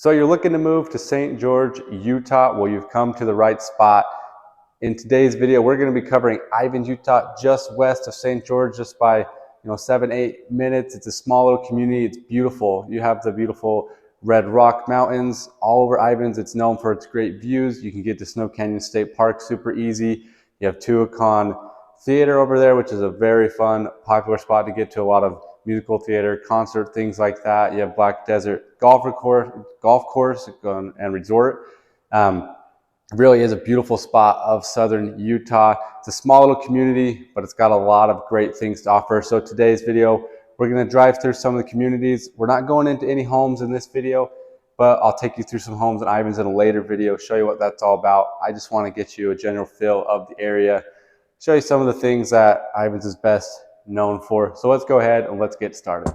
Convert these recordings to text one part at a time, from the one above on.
So you're looking to move to St. George, Utah? Well, you've come to the right spot. In today's video, we're going to be covering Ivins, Utah, just west of St. George, just by 7-8 minutes. It's a small little community. It's beautiful. You have the beautiful Red Rock Mountains all over Ivins. It's known for its great views. You can get to Snow Canyon State Park super easy. You have Tuacahn Amphitheater over there, which is a very fun, popular spot to get to. A lot of musical theater, concert, things like that. You have Black Desert Golf Course and Resort. Really is a beautiful spot of southern Utah. It's a small little community, but it's got a lot of great things to offer. So today's video, we're going to drive through some of the communities. We're not going into any homes in this video, but I'll take you through some homes in Ivins in a later video, show you what that's all about. I just want to get you a general feel of the area, show you some of the things that Ivins is best known for. So let's go ahead and let's get started.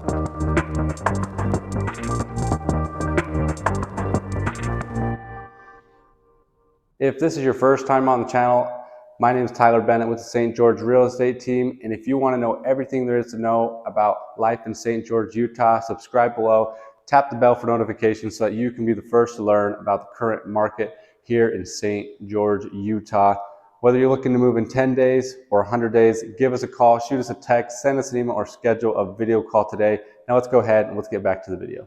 If this is your first time on the channel, my name is Tyler Bennett with the St. George Real Estate Team. And if you want to know everything there is to know about life in St. George, Utah, subscribe below, tap the bell for notifications so that you can be the first to learn about the current market here in St. George, Utah. Whether you're looking to move in 10 days or 100 days, give us a call, shoot us a text, send us an email, or schedule a video call today. Now let's go ahead and let's get back to the video.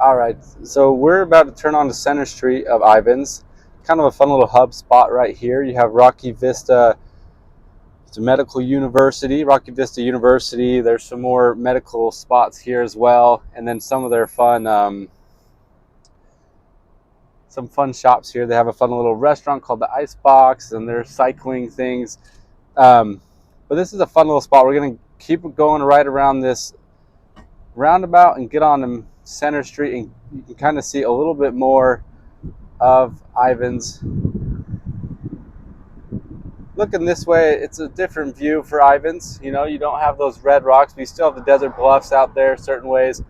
All right, so we're about to turn on to Center Street of Ivins. Kind of a fun little hub spot right here. You have Rocky Vista, it's a medical university, Rocky Vista University. There's some more medical spots here as well. And then some of their fun, some fun shops here. They have a fun little restaurant called the Icebox, and there's cycling things. But this is a fun little spot. We're gonna keep going right around this roundabout and get on Center Street, and you can kind of see a little bit more of Ivins. Looking this way, it's a different view for Ivins. You don't have those red rocks, but you still have the desert bluffs out there certain ways.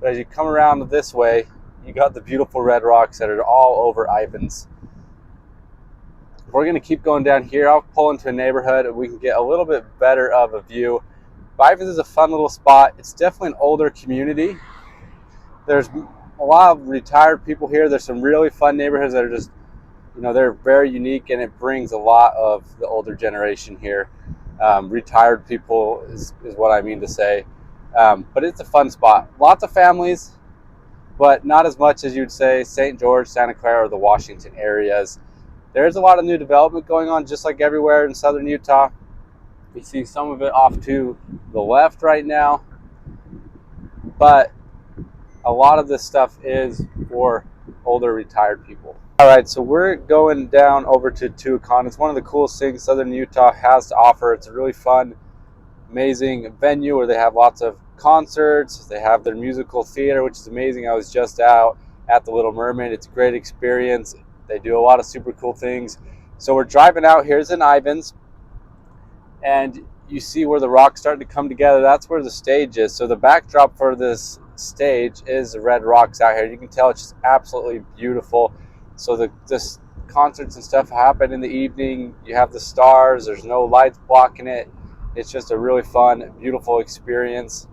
But as you come around this way, you got the beautiful red rocks that are all over Ivins. We're going to keep going down here. I'll pull into a neighborhood and we can get a little bit better of a view. But Ivins is a fun little spot. It's definitely an older community. There's a lot of retired people here. There's some really fun neighborhoods that are just, they're very unique, and it brings a lot of the older generation here. Retired people is what I mean to say. But it's a fun spot. Lots of families, but not as much as you'd say St. George, Santa Clara, or the Washington areas. There's a lot of new development going on, just like everywhere in southern Utah. You see some of it off to the left right now, but a lot of this stuff is for older retired people. All right, so we're going down over to Tuacahn. It's one of the coolest things southern Utah has to offer. It's a really fun, amazing venue where they have lots of concerts. They have their musical theater, which is amazing. I was just out at the Little Mermaid. It's a great experience. They do a lot of super cool things. So we're driving out. Here's in Ivins, and you see where the rocks starting to come together. That's where the stage is. So the backdrop for this stage is the red rocks out here. You can tell it's just absolutely beautiful. So this concerts and stuff happen in the evening. You have the stars. There's no lights blocking it. It's just a really fun, beautiful experience.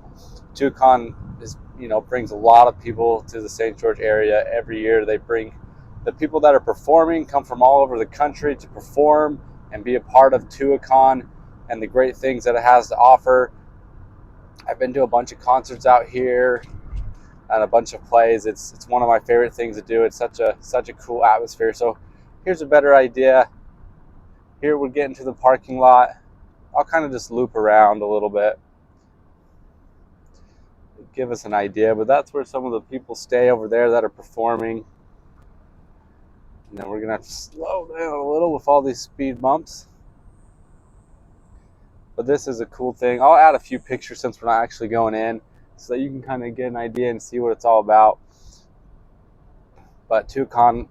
Tuacahn brings a lot of people to the St. George area every year. They bring the people that are performing, come from all over the country to perform and be a part of Tuacahn and the great things that it has to offer. I've been to a bunch of concerts out here and a bunch of plays. It's one of my favorite things to do. It's such a cool atmosphere. So here's a better idea. Here we're getting to the parking lot. I'll kind of just loop around a little bit, give us an idea, but that's where some of the people stay over there that are performing. And then we're gonna have to slow down a little with all these speed bumps. But this is a cool thing. I'll add a few pictures since we're not actually going in, so that you can kind of get an idea and see what it's all about. But Tuacahn,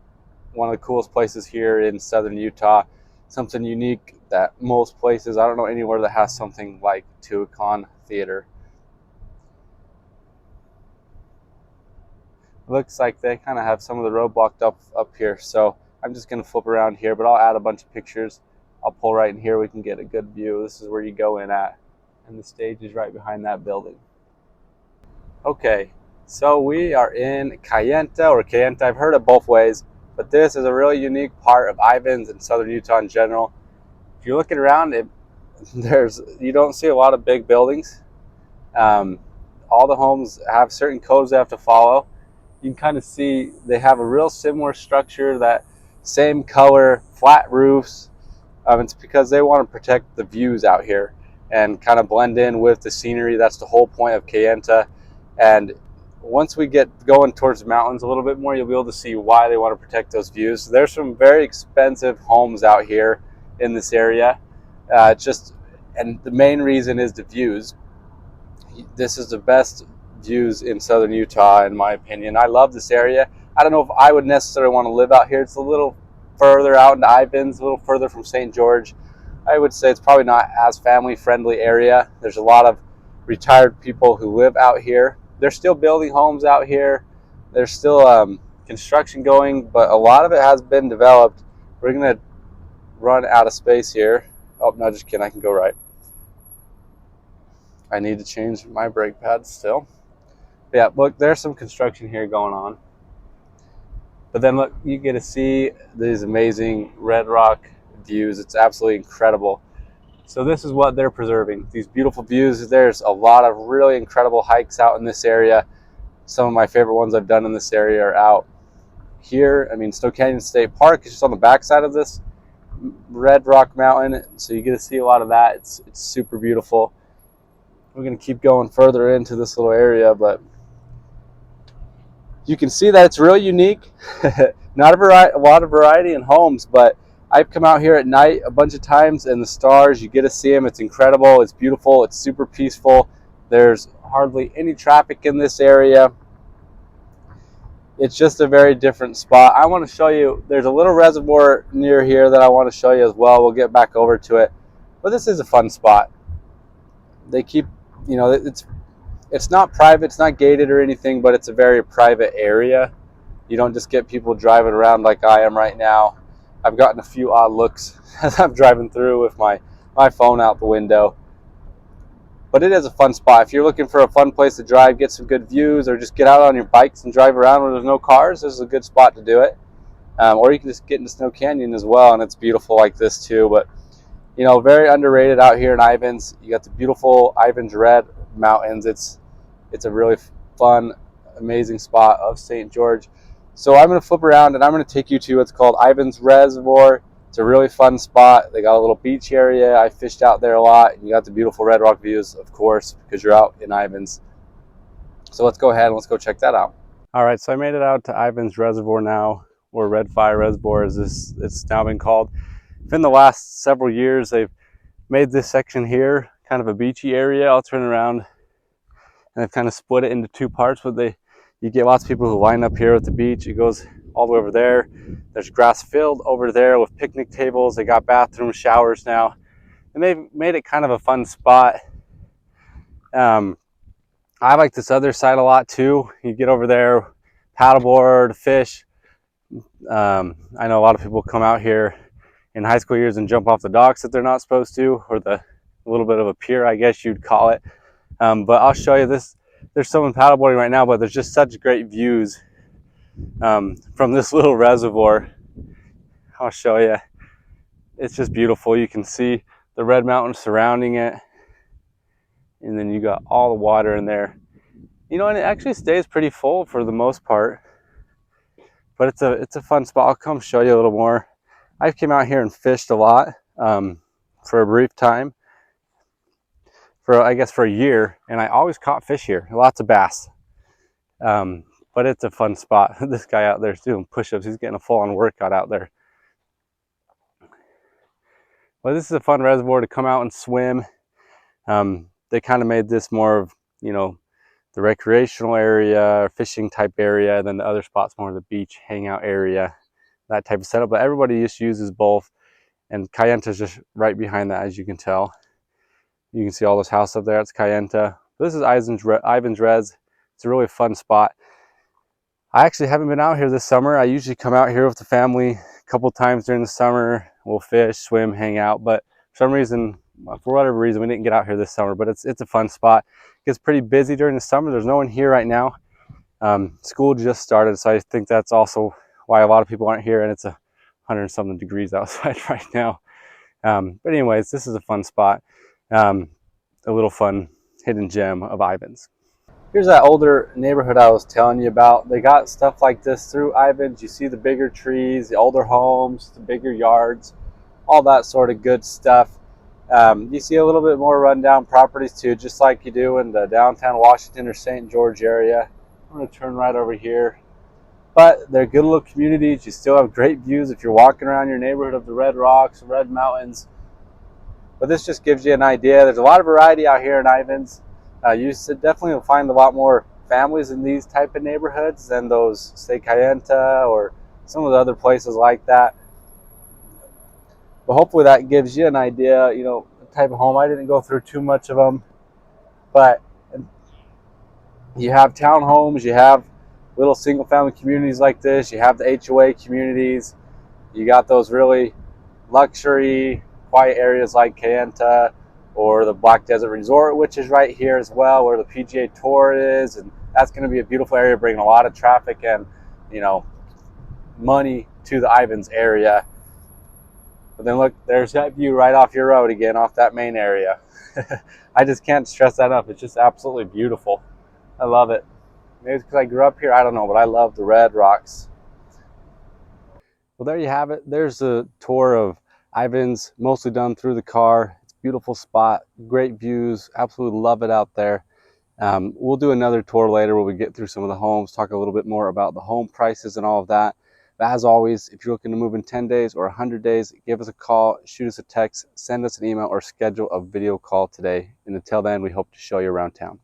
one of the coolest places here in southern Utah. Something unique that most places, I don't know anywhere that has something like Tuacahn Theater. It looks like they kind of have some of the road blocked up here. So I'm just going to flip around here, but I'll add a bunch of pictures. I'll pull right in here. We can get a good view. This is where you go in at. And the stage is right behind that building. Okay, So we are in Cayenta or Cayenta. I've heard it both ways, but this is a really unique part of Ivins and southern Utah in general. If you're looking around, you don't see a lot of big buildings. Um, all the homes have certain codes they have to follow. You can kind of see they have a real similar structure, that same color, flat roofs. It's because they want to protect the views out here and kind of blend in with the scenery. That's the whole point of Cayenta. And once we get going towards the mountains a little bit more, you'll be able to see why they want to protect those views. So there's some very expensive homes out here in this area. And the main reason is the views. This is the best views in southern Utah, in my opinion. I love this area. I don't know if I would necessarily want to live out here. It's a little further out into Ivins, a little further from St. George. I would say it's probably not as family-friendly area. There's a lot of retired people who live out here. They're still building homes out here. There's still construction going, but a lot of it has been developed. We're going to run out of space here. Oh, no, just kidding. I can go right. I need to change my brake pads still. But yeah, look, there's some construction here going on. But then look, you get to see these amazing red rock views. It's absolutely incredible. So this is what they're preserving, these beautiful views. There's a lot of really incredible hikes out in this area. Some of my favorite ones I've done in this area are out here. I mean, Snow Canyon State Park is just on the backside of this red rock mountain. So you get to see a lot of that. It's super beautiful. We're going to keep going further into this little area, but you can see that it's really unique. Not a lot of variety in homes, but I've come out here at night a bunch of times, and the stars, you get to see them. It's incredible. It's beautiful. It's super peaceful. There's hardly any traffic in this area. It's just a very different spot. I want to show you, there's a little reservoir near here that I want to show you as well. We'll get back over to it. But this is a fun spot. They keep, it's not private, it's not gated or anything, but it's a very private area. You don't just get people driving around like I am right now. I've gotten a few odd looks as I'm driving through with my phone out the window. But it is a fun spot. If you're looking for a fun place to drive, get some good views, or just get out on your bikes and drive around where there's no cars, this is a good spot to do it. Or you can just get into Snow Canyon as well, and it's beautiful like this too. But very underrated out here in Ivins. You got the beautiful Ivins Red Mountains. It's a really fun, amazing spot of St. George. So I'm going to flip around and I'm going to take you to what's called Ivins Reservoir. It's a really fun spot. They got a little beach area. I fished out there a lot. And you got the beautiful red rock views, of course, because you're out in Ivins. So let's go ahead and let's go check that out. All right, so I made it out to Ivins Reservoir now, or Red Fire Reservoir as it's now been called. In the last several years, they've made this section here kind of a beachy area. I'll turn around, and they've kind of split it into two parts. But you get lots of people who line up here at the beach. It goes all the way over there. There's grass field over there with picnic tables. They got bathroom showers now, and they've made it kind of a fun spot. I like this other side a lot too. You get over there, paddleboard, fish. I know a lot of people come out here in high school years and jump off the docks that they're not supposed to, or a little bit of a pier, I guess you'd call it. But I'll show you this. There's someone paddleboarding right now, but there's just such great views from this little reservoir. I'll show you. It's just beautiful. You can see the red mountains surrounding it, and then you got all the water in there. And it actually stays pretty full for the most part. But it's a fun spot. I'll come show you a little more. I came out here and fished a lot for a brief time, for a year, and I always caught fish here, lots of bass. But it's a fun spot. This guy out there is doing push-ups. He's getting a full-on workout out there. Well, this is a fun reservoir to come out and swim. They kind of made this more of, the recreational area, fishing type area, than the other spots more of the beach hangout area, that type of setup. But everybody just uses both, and Cayenta is just right behind that, as you can tell. You can see all this house up there. It's Cayenta. This is Ivins Res. It's a really fun spot. I actually haven't been out here this summer. I usually come out here with the family a couple times during the summer. We'll fish, swim, hang out. But for whatever reason, we didn't get out here this summer. But it's a fun spot. It gets pretty busy during the summer. There's no one here right now. School just started, so I think that's also why a lot of people aren't here, and it's 100 something degrees outside right now. But anyways, this is a fun spot, a little fun hidden gem of Ivins. Here's that older neighborhood I was telling you about. They got stuff like this through Ivins. You see the bigger trees, the older homes, the bigger yards, all that sort of good stuff. You see a little bit more rundown properties too, just like you do in the downtown Washington or St. George area. I'm going to turn right over here. But they're good little communities. You still have great views if you're walking around your neighborhood of the Red Rocks, Red Mountains. But this just gives you an idea. There's a lot of variety out here in Ivins. You definitely will find a lot more families in these type of neighborhoods than those, say, Cayenta or some of the other places like that. But hopefully that gives you an idea, you know, the type of home. I didn't go through too much of them, but you have townhomes, you have little single family communities like this, you have the HOA communities, you got those really luxury, quiet areas like Cayenta or the Black Desert Resort, which is right here as well, where the PGA Tour is, and that's going to be a beautiful area, bringing a lot of traffic and, you know, money to the Ivins area. But then look, there's that view right off your road again, off that main area. I just can't stress that enough. It's just absolutely beautiful. I love it. Maybe it's because I grew up here, I don't know, but I love the Red Rocks. Well, there you have it. There's a tour of Ivins, mostly done through the car. It's a beautiful spot, great views, absolutely love it out there. We'll do another tour later where we get through some of the homes, talk a little bit more about the home prices and all of that. But as always, if you're looking to move in 10 days or 100 days, give us a call, shoot us a text, send us an email, or schedule a video call today. And until then, we hope to show you around town.